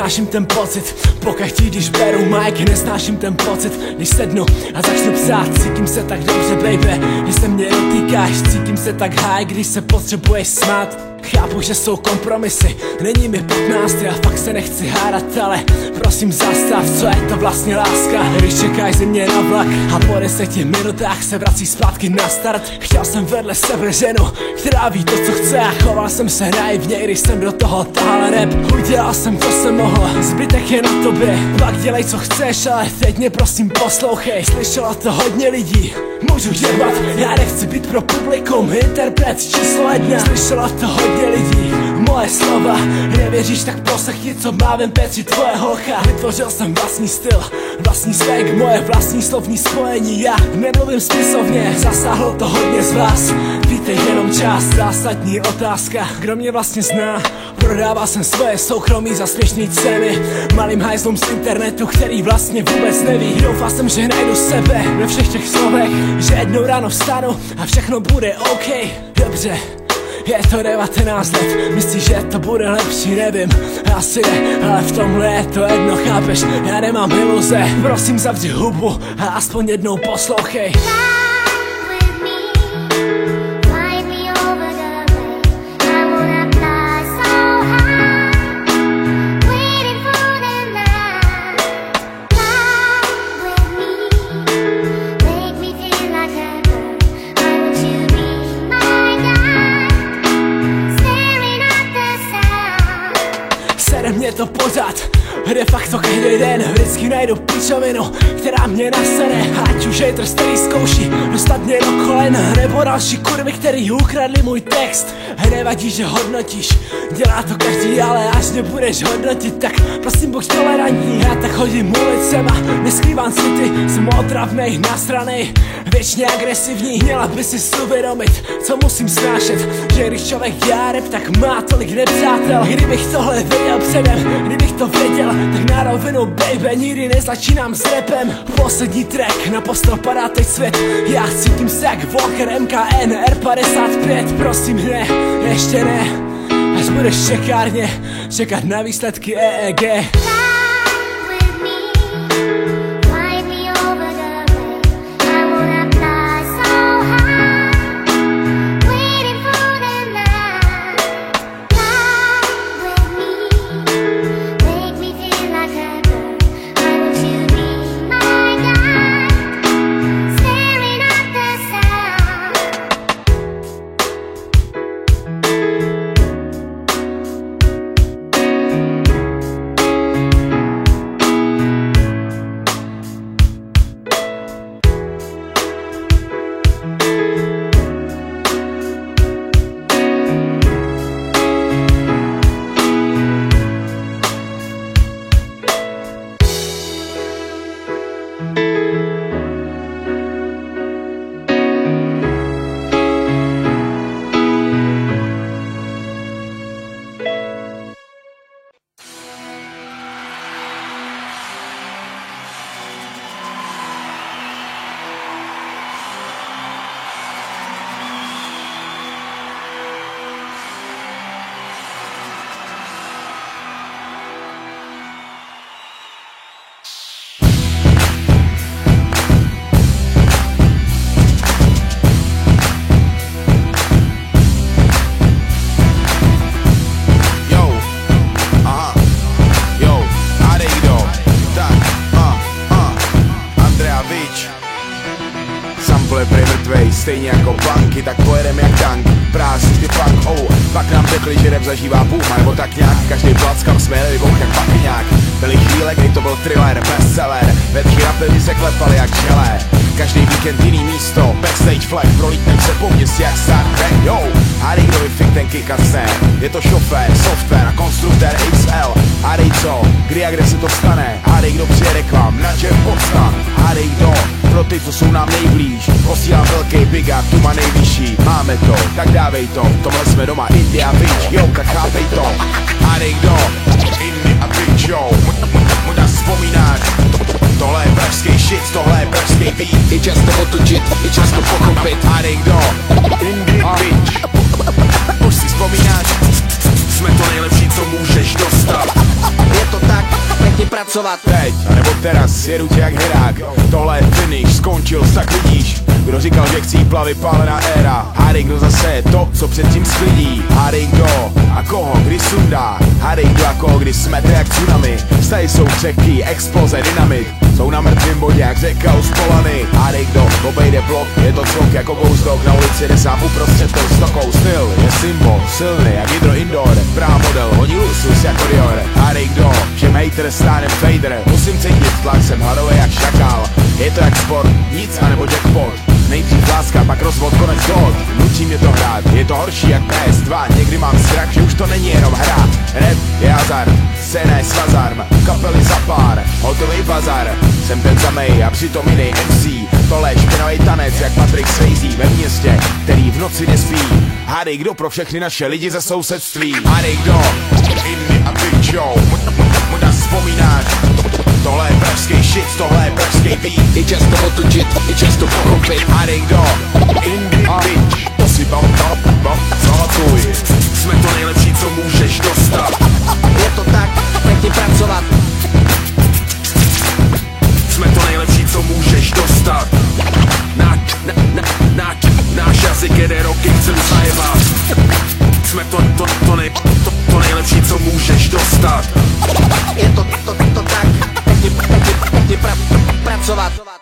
nesnáším ten pocit, pokaždý když beru mic, nesnáším ten pocit, když sednu a začnu psát, cítím se tak dobře baby, když se mě dotýkáš, cítím se tak high, když se potřebuješ smát. Chápu, že jsou kompromisy, není mi 15, já fakt se nechci hádat, ale prosím zastav, co je to vlastně láska. Když čekáš zimě na vlak a po 10 minutách se vrací zpátky na start. Chtěl jsem vedle sebe ženu, která ví to, co chce, a choval jsem se naivně, když jsem do toho tahal rap. Udělal jsem, co jsem mohl, zbytek je na tobě, pak dělej, co chceš, ale teď mě prosím poslouchej. Slyšelo to hodně lidí, můžu žerbat, já nechci být pro publikum interpret číslo 1. Slyšelo to hodně lidí, moje slova, nevěříš, tak poslechni, co má vem Petři tvoje holka. Vytvořil jsem vlastní styl, vlastní swag, moje vlastní slovní spojení, já nemluvím smyslovně, zasáhlo to hodně z vás. Víte jenom část, zásadní otázka, kdo mě vlastně zná. Prodával jsem svoje soukromí za směšný ceny malým hajzlům z internetu, který vlastně vůbec neví. Doufal jsem, že najdu sebe ve všech těch slovech, že jednou ráno vstanu a všechno bude OK. Dobře, je to 19 let, myslíš, že to bude lepší, nevím, asi ne, ale v tomhle je to jedno, chápeš, já nemám iluze. Prosím zavři hubu a aspoň jednou poslouchej. Mě to pořád, de facto každý den vždycky najdu pičovinu, která mě nasere. Ať už hejtr, který zkouší dostat mě do kolen, nebo další kurvy, který ukradli můj text. Nevadí, že hodnotíš, dělá to každý, ale až nebudeš hodnotit, tak prosím buď tolerantní. Já tak chodím ulicema, neskrývám city, jsem otravnej, nasranej, věčně agresivní. Měla by si uvědomit, co musím snášet, že když člověk dělá rap, tak má tolik nepřátel. Kdybych tohle věděl předem, kdybych to věděl, tak na rovinu baby, nikdy nezačínám s rapem. Poslední track, na postel padá teď svět, já cítím se jak Walker MKN R55. Prosím ne, ještě ne, až budeš v čekárně čekat na výsledky EEG. Stejně jako banky, tak pojedem jak tank. Prázdný funk, pak nám řekli, že rap zažívá boom, nebo tak nějak. Každý plackam směli vybouch jak pakyňák. Byly chvíle, kdy to byl thriller, bestseller. Vetři rapily se klepali jak želé. Každý víkend jiný místo, backstage flag. Prolítnem se po městě jak Star Trek, yo. Hádej, kdo vyfik ten kick a scén. Je to šofér, software a konstruktér XL. Hádej co, kdy a kde se to stane. Hádej, kdo přijede k vám, na čem podstan. Hádej kdo, pro ty, co jsou nám nejblíž. Posílám velký big up, tu má nejvyšší. Máme to, tak dávej to, tohle jsme doma, India Beach, jo, tak chápej to. Hádej kdo, India Beach, jo. Možná vzpomínáš, tohle je pražský shit, tohle je pražský beat. Je čas to otočit, je čas to pochopit. Hádej kdo, India Beach. Už si vzpomínáš, jsme to nejlepší co můžeš dostat. Je to tak, pěkně pracovat. Teď, anebo teraz, jedu tě jak herák. Tohle je finish, skončil, tak vidíš. Kdo říkal, že chcí plavit, pálená éra. Hádej, kdo zase je to, co předtím sklidí. Hádej, kdo a koho, kdy sundá. Hádej, kdo a koho, kdy smete jak tsunami. Vztahy jsou křehký, exploze, dynamit. Jsou na mrtvým bodě jak řeka u Spolany. Hádej, kdo obejde blok, je to cvok jako Ghost Dog. Na ulici jde sám uprostřed tou stokou. Styl je symbol, silný jak Hydro Indoor. Prá model, hodí luxus jako Dior. Hádej, kdo, všem hater stánem fader. Musím cítit tlak, jsem hladový jak šakál. Je to jak sport, nic anebo jackpot. Nejdřív láska, pak rozvod, konec dohod. Nutí mě to hrát, je to horší jak PS2. Někdy mám strach, že už to není jenom hra. Rap je hazard, scéna je svazarm. Kapely za pár, hotový bazar. Jsem ten samej a přitom jiný MC. Tohle je špinavý tanec jak Patrick Swayze. Ve městě, který v noci nespí. Hádej, kdo pro všechny naše lidi ze sousedství. Hádej, kdo Indy a Big Joe. Možná vzpomínáš. Tohle je pražský shit, tohle je pražský beat. Je čas to otočit, je čas to pochopit. Hádej, kdo Indy bitch. To si pamatuj. Jsme to nejlepší, co můžeš dostat. Je to tak, pěkně pracovat. Jsme to nejlepší, co můžeš dostat. Náš jazyk jede roky, chcem zajebat. Jsme to nejlepší, co můžeš dostat. Je to tak, pěkně pracovat.